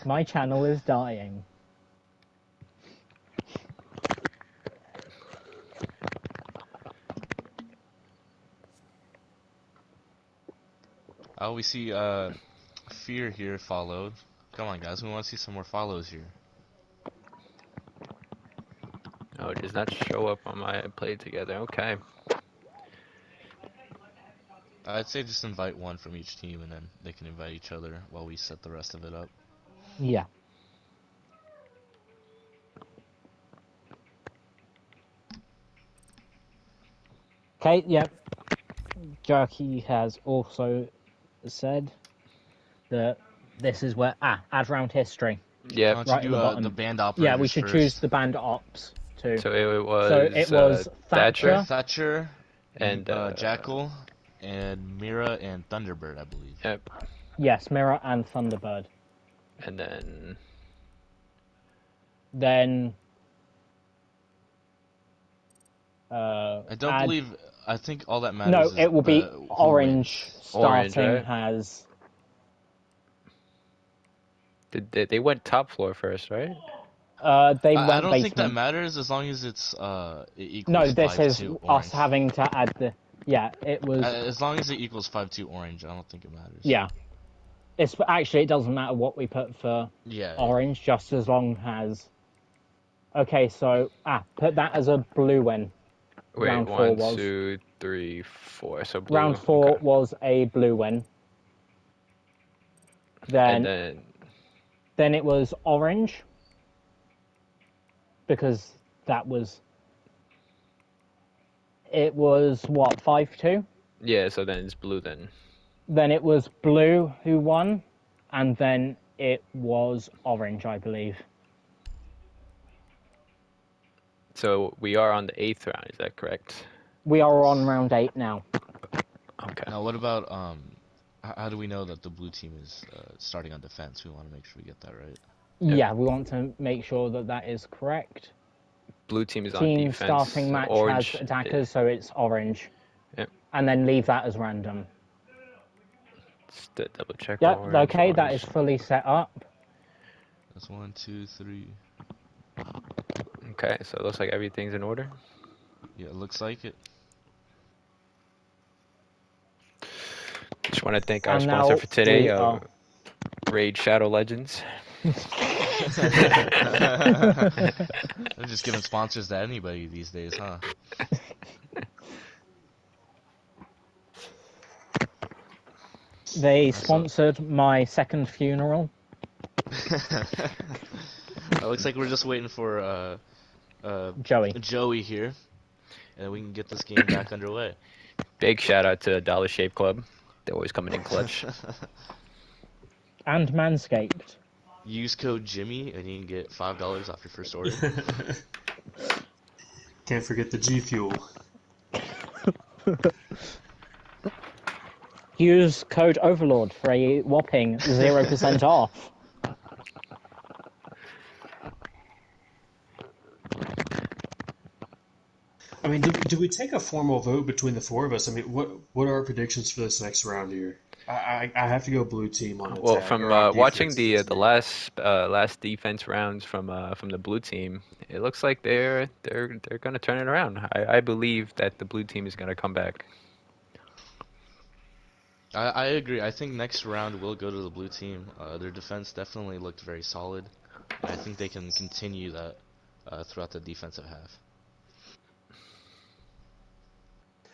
My channel is dying. Oh, we see Fear here followed. Come on, guys, we want to see some more follows here. Oh, it does not show up on my play together. Okay. I'd say just invite one from each team, and then they can invite each other while we set the rest of it up. Yeah. Okay, yep. Jerky has also said that this is where Why add round history. Yep. don't Right you at the do bottom. the band Yeah, operators we should choose first? the band ops too. So it was. So it was Thatcher. Thatcher, And Jackal, and Mira and Thunderbird, I believe. Yep. Yes, Mirror and Thunderbird. And then Then I don't add... believe. I think all that No, matters is it will be who orange wins. Orange, starting right? has... they went top floor first, right? They I went don't think that basement. matters as long as it's it No, equals this is 5-2 us orange. having to add the... Yeah, it was... As long as it equals 5-2 orange, I don't think it matters. Yeah. It's actually, it doesn't matter what we put for Yeah. orange, just as long as... Okay, so put that as a blue win. Wait, Round 4 1, was. 2, 3, 4. So blue. Round 4 Okay. was a blue win. And Then it was orange, because that was... It was, what, 5-2? yeah, so then it's blue then. Then it was blue who won, and then it was orange, I believe. So we are on the 8th round, is that correct? We are on round 8 now. Okay. Now, what about how do we know that the blue team is starting on defense? We want to make sure we get that right. Yep. Yeah, we want to make sure that that is correct. Blue team is on Team defense. starting match Orange, has attackers, so it's orange. Yep. And then leave that as random. Just to double check. Yep, Orange, okay, that orange. is fully set up. That's 1, 2, 3. Okay, so it looks like everything's in order. Yeah, it looks like it. Just want to thank our And sponsor now for today, we are- Raid Shadow Legends. I'm just giving sponsors to anybody these days, huh? They sponsored my second funeral. It looks like we're just waiting for Joey here, and then we can get this game back underway. Big shout out to Dollar Shave Club. They're always coming in clutch. and Manscaped. Use code Jimmy and you can get $5 off your first order. Can't forget the G Fuel. Use code Overlord for a whopping 0% off. I mean, do we take a formal vote between the four of us? I mean, what are our predictions for this next round here? I have to go blue team on attack. Well, from or on watching defense, the last defense rounds from the blue team, it looks like they're gonna turn it around. I believe that the blue team is gonna come back. I agree. I think next round will go to the blue team. Their defense definitely looked very solid. I think they can continue that throughout the defensive half.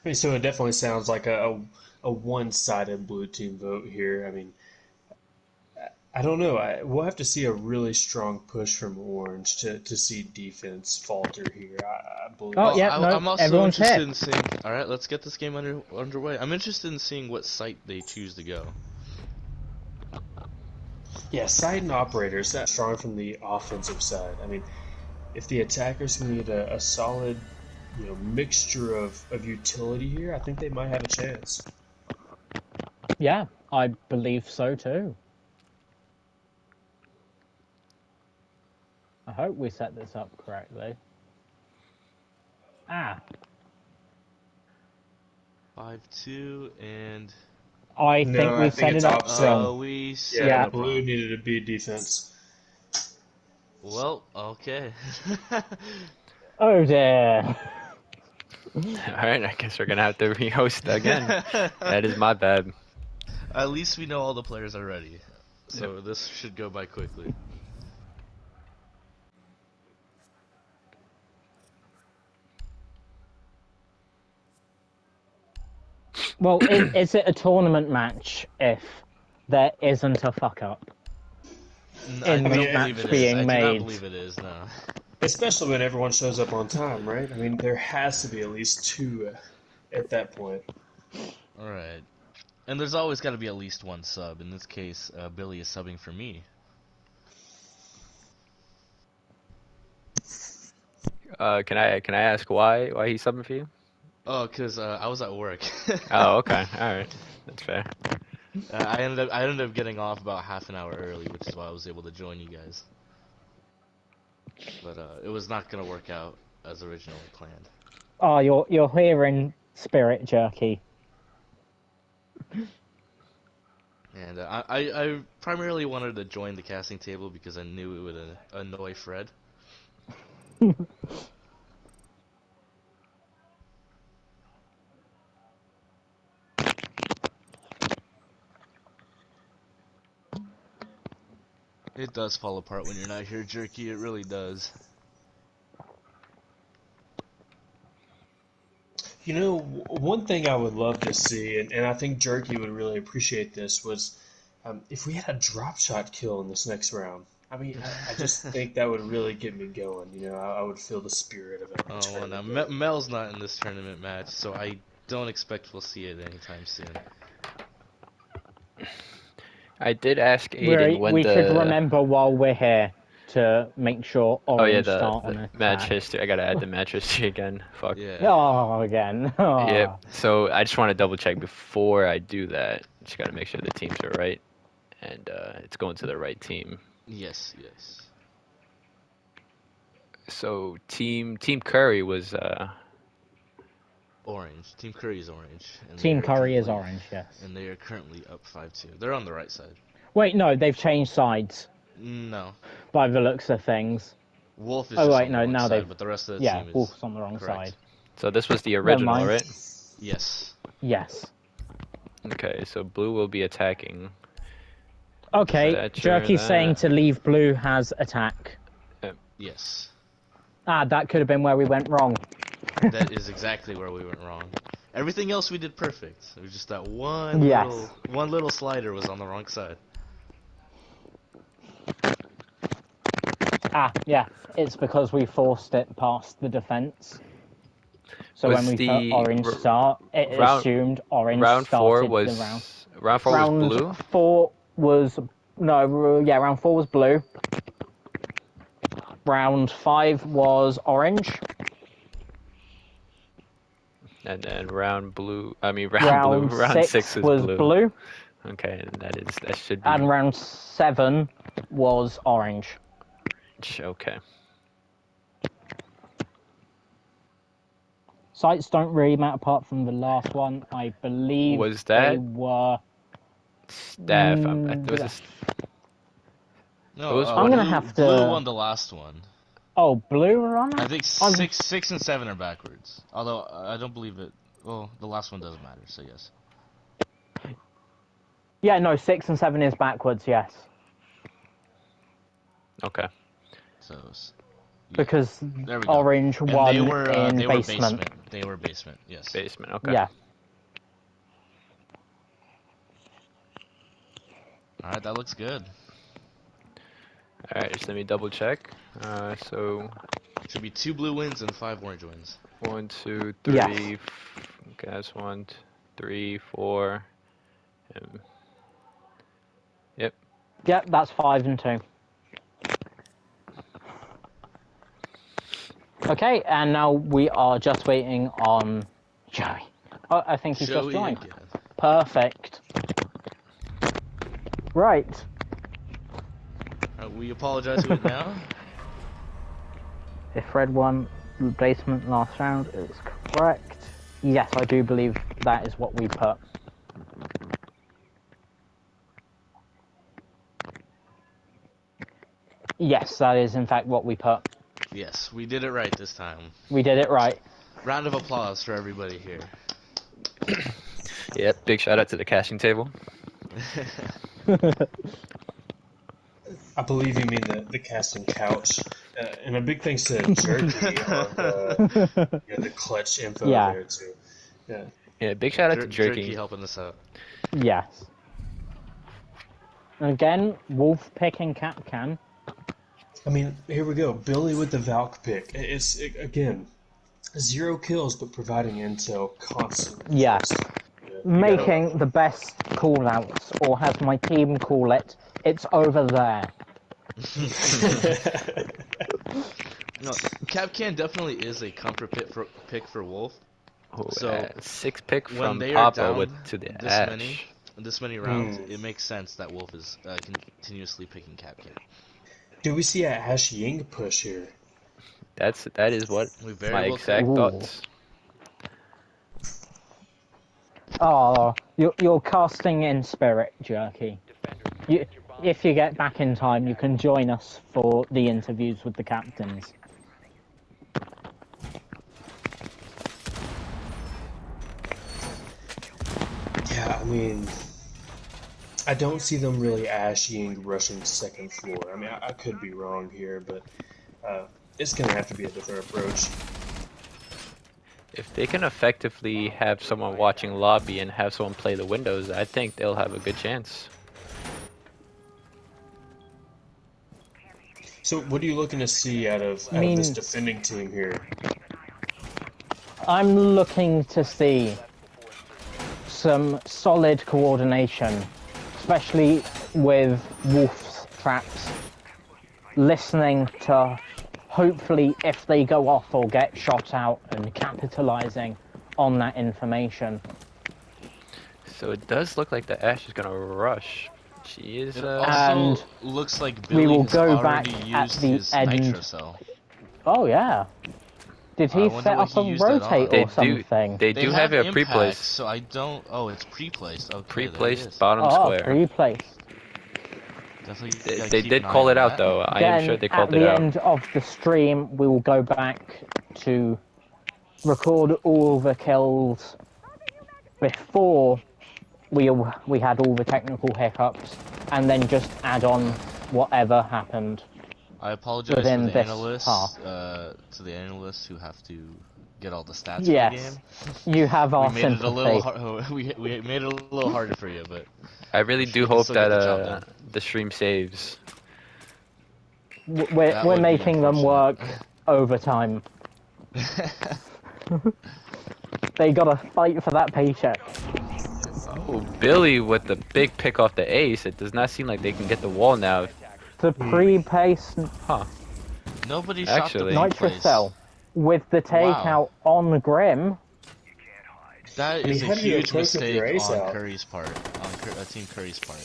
I mean, so it definitely sounds like a one-sided blue team vote here. I mean, I don't know. We'll have to see a really strong push from Orange to see defense falter here. I believe. Oh, yeah. No, I'm also everyone's interested hit. in seeing. All right, let's get this game underway. I'm interested in seeing what site they choose to go. Yeah, side and operators that strong from the offensive side. I mean, if the attackers can get a solid, mixture of utility here, I think they might have a chance. Yeah, I believe so too. I hope we set this up correctly. 5-2 and. I No, think I we think set it's it up opposite. wrong. We Yeah, Yeah. blue needed to be defense. Well, okay. Oh dear. All right, I guess we're gonna have to rehost again. That is my bad. At least we know all the players are ready, so this should go by quickly. Well, is it a tournament match if there isn't a fuck up? I in don't the mean, believe match it is. I being do not made. believe it is. No. Especially when everyone shows up on time, right? I mean, there has to be at least two at that point. All right. And there's always got to be at least one sub. In this case, Billy is subbing for me. Can I ask why he's subbing for you? Oh, cause I was at work. Oh, okay. All right. That's fair. I ended up getting off about half an hour early, which is why I was able to join you guys. But it was not gonna work out as originally planned. Oh, you're hearing Spirit Jerky. And I primarily wanted to join the casting table because I knew it would annoy Fred. It does fall apart when you're not here, Jerky. It really does. You know, one thing I would love to see, and I think Jerky would really appreciate this, was if we had a drop shot kill in this next round. I mean, I just think that would really get me going. You know, I would feel the spirit of it. Oh, well, now Mel's not in this tournament match, so I don't expect we'll see it anytime soon. I did ask Aiden when We should the remember while we're here to make sure oh yeah Orange start on the attack. match history. I gotta add the match history again. Fuck. Yeah. Oh, again. Oh. Yep. So I just want to double check before I do that. Just gotta make sure the teams are right, and it's going to the right team. Yes, yes. So Team Curry was Orange. Team Curry is orange. And Team they are Curry is currently- orange, yes. And they are currently up 5-2. They're on the right side. Wait, no, they've changed sides No. by the looks of things. Wolf is Oh, just wait, on no, the wrong now side, they've- but the rest of the Yeah, team is Wolf's on the wrong correct. side. so this was the original, mind. right? Yes. Yes. Okay, so blue will be attacking. Okay, Thatcher, Jerky's that. saying to leave blue has attack. Yes. Ah, that could have been where we went wrong. That is exactly where we went wrong. Everything else we did perfect. It was just that Yes. one little slider was on the wrong side. Ah, yeah, it's because we forced it past the defense. So Was when we the put orange r- start, it round- assumed orange Round started four was the round. round four Round was blue. 4 was round 4 was blue. Round 5 was orange. And then round blue. Round Round 6 6 is was blue. Okay, and that should be And round 7 was orange. okay. Sites don't really matter apart from the last one. I believe Was they that were. staff? Was this, No, It was I'm gonna blue, have to- Blue won the last one. Oh, blue were on I it? think I'm- 6 and 7 are backwards. Although I don't believe it. Well, the last one doesn't matter. So yes. Yeah, no, 6 and 7 is backwards, yes. okay. So Because there we go. orange And won they were in they were basement. They were basement. Yes. Basement. Okay. Yeah. All right, that looks good. All right, just let me double check. So Should be 2 blue wins and 5 orange wins. 1, 2, 3. Yes. Okay, that's 1, 3, 4. Yep, that's 5 and 2. Okay, and now we are just waiting on Joey. Oh, I think he's just Joey joined. again. Perfect. Right. We apologize to it now. If Fred won replacement last round, it was correct. Yes, I do believe that is what we put. Yes, that is in fact what we put. Yes, we did it right this time. We did it right. Round of applause for everybody here. Yep. Big shout out to the casting table. I believe you mean the casting couch. And a big thanks to Jerky on the clutch info Yeah. there, too. Yeah. Yeah. Big shout out to Jerky Jerky. helping us out. Yes. Again, Wolf picking Capcan. I mean, here we go. Billy with the Valk pick. Again, 0 kills, but providing intel constantly. Yeah. Just, you Making the best call-outs, or as my team call it, it's over there. gotta- No, Capcan definitely is a comfort pick for Wolf. Oh, So, 6 pick When from they are Papa with down to the this many, Ash. this many rounds, it makes sense that Wolf is continuously picking Capcan. Do we see a Ash Ying push here? That is what We very my well could. exact Ooh. thoughts. Oh, you're casting in spirit, Jerky. If you get back in time, you can join us for the interviews with the captains. Yeah, I mean, I don't see them really Ash Ying rushing second floor. I mean, I could be wrong here, but it's gonna have to be a different approach. If they can effectively have someone watching lobby and have someone play the windows, I think they'll have a good chance. So, what are you looking to see out of this defending team here? I'm looking to see some solid coordination, especially with Wolf's traps. Listening to, hopefully, if they go off or get shot out, and capitalizing on that information. So it does look like the Ash is gonna rush. She is. It And also looks like Billy will has go back already at used the his end. nitro cell. Oh yeah. Did I he wonder set what up he a used that rotate on. or something? They do have a impacts, pre-placed. so I don't. Oh, it's pre-placed. Okay, there it Pre-placed is. bottom Oh, square. pre-placed. Definitely They, gotta they keep did an eye call on it out that. though. I am Then sure they at called it the out. end of the stream, we will go back to record all the kills before we had all the technical hiccups, and then just add on whatever happened. I apologize within for the this analysts. path. To the analysts who have to get all the stats Yes, for the game. you have our We made it a little sympathy. we made it a little harder for you, but I really do you can hope still that get the job done. the stream saves. We're That would be making them work unfortunate. overtime. They gotta fight for that paycheck. Oh, Billy with the big pick off the ace. It does not seem like they can get the wall now. The pre-pace Huh. Nobody Actually. shot the Nitro place. Cell with the takeout on Grim. That I mean, is a how do you huge approach with your mistake ace on out? Curry's part, on Team Curry's part.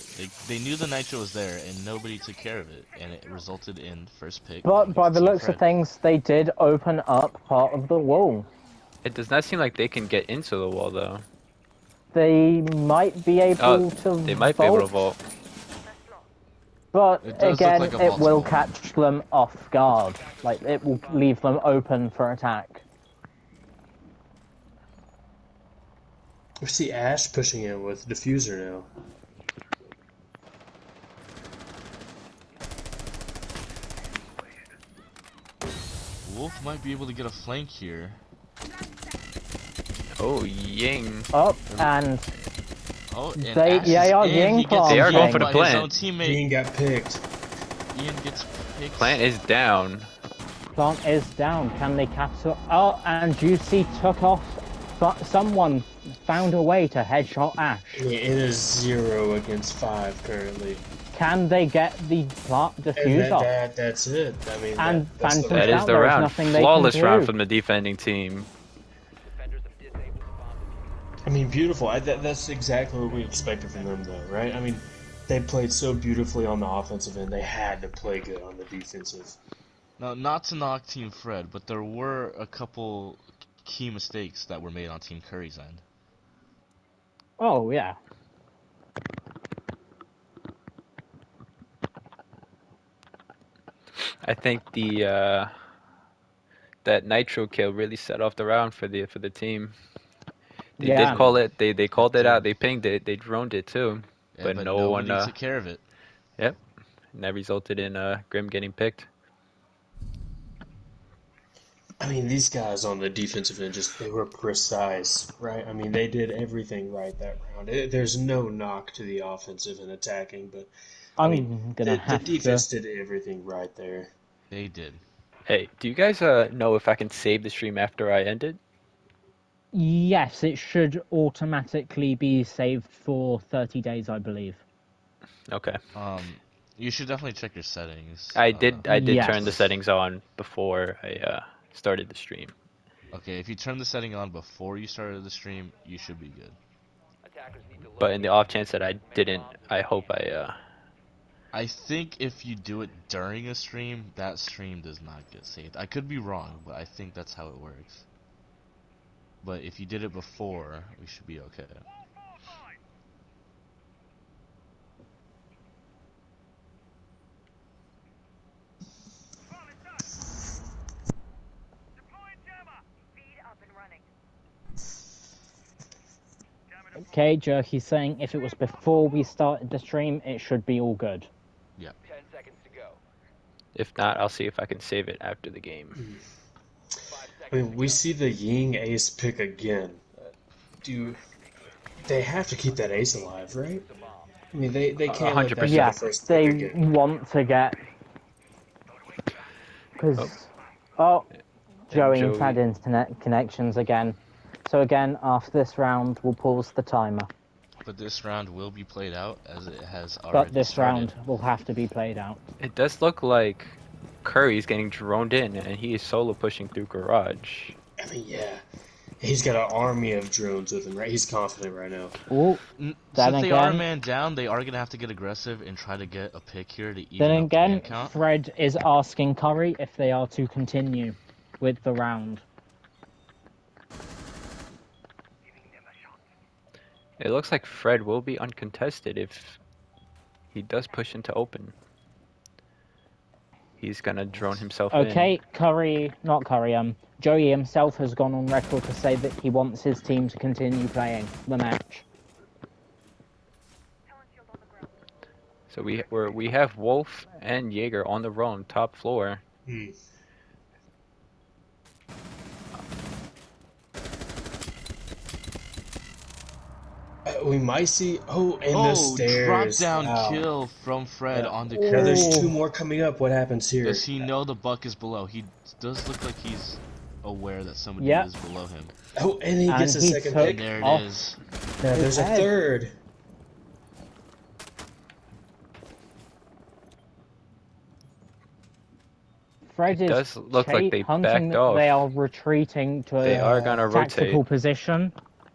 They knew the nitro was there and nobody took care of it, and it resulted in first pick. But by the Team looks Fred. of things, they did open up part of the wall. It does not seem like they can get into the wall though. They might be able to They might be able to vault, vault. but It does look again, like a it vault will wall. catch them off guard. Like, it will leave them open for attack. We see Ash pushing in with Diffuser now. Wolf might be able to get a flank here. Oh, Ying. Up, and Oh, and They- Ash yeah, is yeah, in. Ying He gets planting. They are going for the by his plant. own teammate. Ying got picked. Ian gets picked. Plant is down. Plant is down. Can they capture? Oh, and Juicy took off, but someone found a way to headshot Ash. I mean, it is 0 against 5 currently. Can they get the plant And defuse off? that's it. I mean, And that's the Phantom That Shout, is the there is round. nothing they can Flawless round do. from the defending team. Defenders have disabled the bomb diffuser. I mean, beautiful. That's exactly what we expected from them, though, right? I mean, they played so beautifully on the offensive end. They had to play good on the defensive. Now, not to knock Team Fred, but there were a couple key mistakes that were made on Team Curry's end. Oh yeah. I think that nitro kill really set off the round for the team. They Yeah. did call it. They called it did. out. They pinged it. They droned it too. Yeah, But but no nobody one. took care of it. Yep. And that resulted in Grim getting picked. I mean, these guys on the defensive end they were precise, right? I mean, they did everything right that round. There's no knock to the offensive and attacking, but I'm gonna the have defense to. did everything right there. They did. Hey, do you guys know if I can save the stream after I end it? Yes, it should automatically be saved for 30 days, I believe. Okay. You should definitely check your settings. I did turn the Yes. settings on before I started the stream. Okay, if you turn the setting on before you started the stream, you should be good. Attackers need to But in the locate off chance that I and make didn't, bombs I if they hope can. I think if you do it during a stream, that stream does not get saved. I could be wrong, but I think that's how it works. But if you did it before, we should be okay. Okay, Jerky's saying if it was before we started the stream, it should be all good. 10 seconds to go. If not, I'll see if I can save it after the game. 5 I seconds mean, to we go. see the Ying ace pick again. Do they have to keep that ace alive, right? The bomb. I mean, they can't let that be 100%. Yeah, the first they pick again. want to get. Because. Oh, Joey's had internet connections again. So, again, after this round, we'll pause the timer. But this round will be played out as it has already But this started. round will have to be played out. It does look like Curry's getting droned in, and he is solo pushing through garage. I mean, yeah, he's got an army of drones with him, right? He's confident right now. Oh, Since then they are a again- man down, they are gonna have to get aggressive and try to get a pick here to even then up the man again, count. Fred is asking Curry if they are to continue with the round. It looks like Fred will be uncontested if he does push into open. He's gonna drone himself in. Okay, Joey himself has gone on record to say that he wants his team to continue playing the match. So we have Wolf and Jaeger on the roam top floor. We might see. Oh, and the Oh, stairs. drop down Wow. kill from Fred Yeah. on the Now there's Oh. 2 more coming up. What happens here? Does he know the buck is below? He does look like he's aware that somebody Yeah. is below him. Oh, and he And gets a he second took- pick. And there it off. is. Now there's a head. third. Fred It is does look like they hunting backed that off. they are retreating to They are gonna a tactical rotate. position.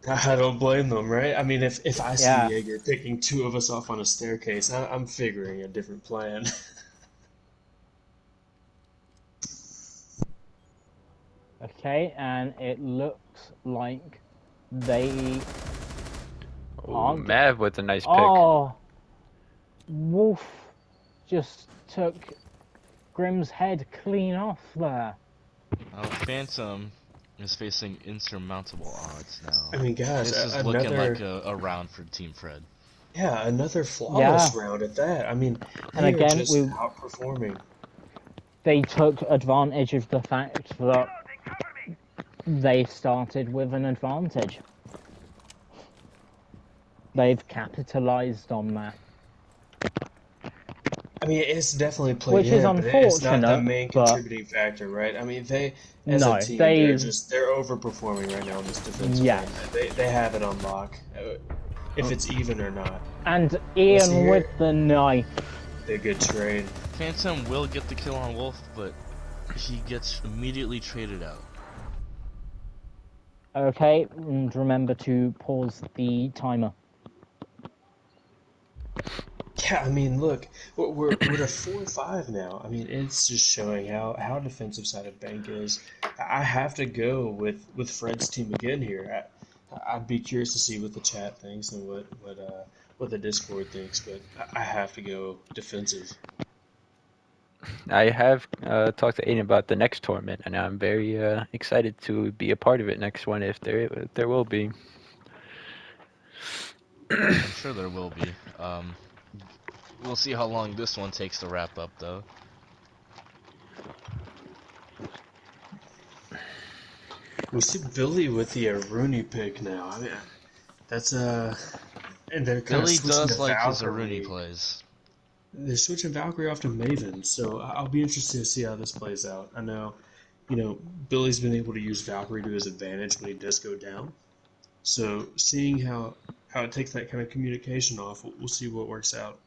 I don't blame them, right? I mean, if I see Yeah. Jaeger picking 2 of us off on a staircase, I'm figuring a different plan. Okay, and it looks like they. Oh, Mav with a nice pick. Oh, Wolf just took Grimm's head clean off there. Phantom is facing insurmountable odds now. I mean, guys, This is another looking like a round for Team Fred. another flawless Yeah. round at that. I mean, And they are again, just we- outperforming. They took advantage of the fact that they started with an advantage. They've capitalized on that. I mean, it's definitely played Which is in, but it's not the unfortunate, main but- contributing factor, right? I mean, they as No, a team, they- they're overperforming right now in this defensive Yes. line. They have it on lock, if it's even or not. And Let's Ian hear with it. the knife. They're good trade. Phantom will get the kill on Wolf, but he gets immediately traded out. Okay, and remember to pause the timer. Yeah, I mean, look, we're at a 4-5 now. I mean, it's just showing how defensive sided Bank is. I have to go with Fred's team again here. I'd be curious to see what the chat thinks and what the Discord thinks, but I have to go defensive. I have talked to Aiden about the next tournament, and I'm very excited to be a part of it next one if there will be. I'm sure there will be. We'll see how long this one takes to wrap up, though. We see Billy with the Rooney pick now. I mean, that's and they're kind Billy of switching does to like his Valkyrie. Aruni plays. they're switching Valkyrie off to Maven, so I'll be interested to see how this plays out. I know, Billy's been able to use Valkyrie to his advantage when he does go down. So seeing how it takes that kind of communication off, we'll see what works out.